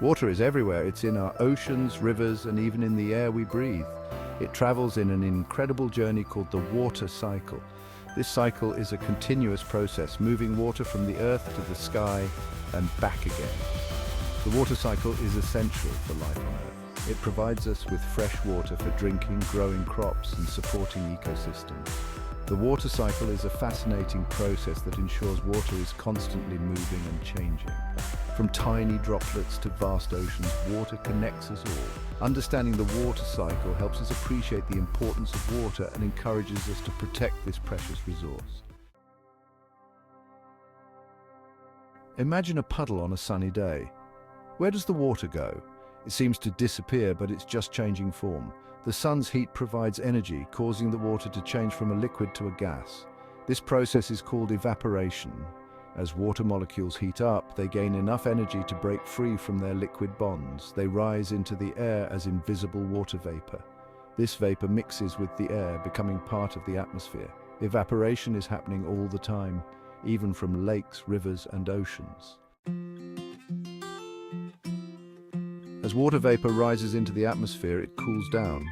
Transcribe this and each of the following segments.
Water is everywhere. It's in our oceans, rivers, and even in the air we breathe. It travels in an incredible journey called the water cycle. This cycle is a continuous process, moving water from the earth to the sky and back again. The water cycle is essential for life on Earth. It provides us with fresh water for drinking, growing crops, and supporting ecosystems. The water cycle is a fascinating process that ensures water is constantly moving and changing. From tiny droplets to vast oceans, water connects us all. Understanding the water cycle helps us appreciate the importance of water and encourages us to protect this precious resource. Imagine a puddle on a sunny day. Where does the water go? It seems to disappear, but it's just changing form. The sun's heat provides energy, causing the water to change from a liquid to a gas. This process is called evaporation. As water molecules heat up, they gain enough energy to break free from their liquid bonds. They rise into the air as invisible water vapor. This vapor mixes with the air, becoming part of the atmosphere. Evaporation is happening all the time, even from lakes, rivers, and oceans. As water vapor rises into the atmosphere, it cools down.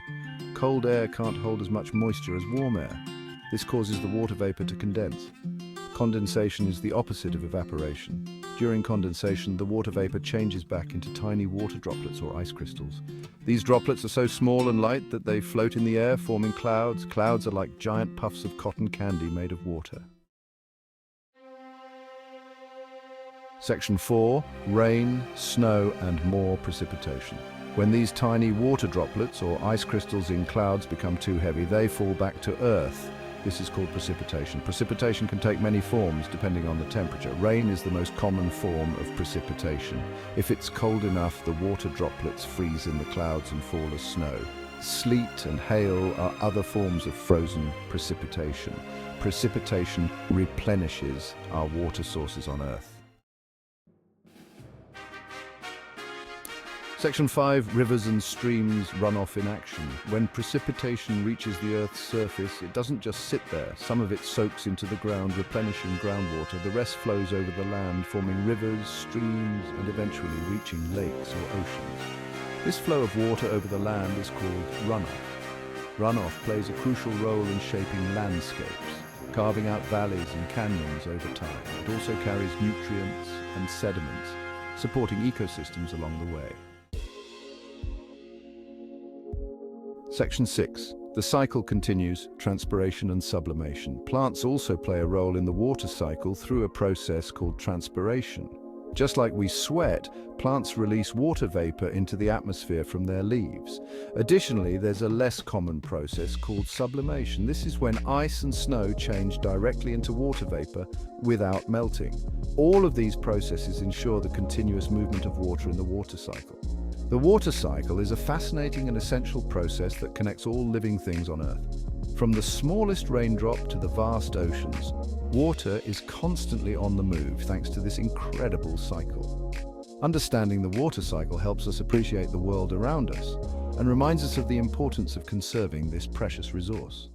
Cold air can't hold as much moisture as warm air. This causes the water vapor to condense. Condensation is the opposite of evaporation. During condensation, the water vapor changes back into tiny water droplets or ice crystals. These droplets are so small and light that they float in the air, forming clouds. Clouds are like giant puffs of cotton candy made of water. Section 4. Rain, snow, and more precipitation. When these tiny water droplets or ice crystals in clouds become too heavy, they fall back to Earth. This is called precipitation. Precipitation can take many forms depending on the temperature. Rain is the most common form of precipitation. If it's cold enough, the water droplets freeze in the clouds and fall as snow. Sleet and hail are other forms of frozen precipitation. Precipitation replenishes our water sources on Earth. Section 5. Rivers and streams run off in action. When precipitation reaches the Earth's surface, it doesn't just sit there. Some of it soaks into the ground, replenishing groundwater. The rest flows over the land, forming rivers, streams, and eventually reaching lakes or oceans. This flow of water over the land is called runoff. Runoff plays a crucial role in shaping landscapes, carving out valleys and canyons over time. It also carries nutrients and sediments, supporting ecosystems along the way. Section 6. The cycle continues, transpiration and sublimation. Plants also play a role in the water cycle through a process called transpiration. Just like we sweat, plants release water vapor into the atmosphere from their leaves. Additionally, there's a less common process called sublimation. This is when ice and snow change directly into water vapor without melting. All of these processes ensure the continuous movement of water in the water cycle. The water cycle is a fascinating and essential process that connects all living things on Earth. From the smallest raindrop to the vast oceans, water is constantly on the move thanks to this incredible cycle. Understanding the water cycle helps us appreciate the world around us and reminds us of the importance of conserving this precious resource.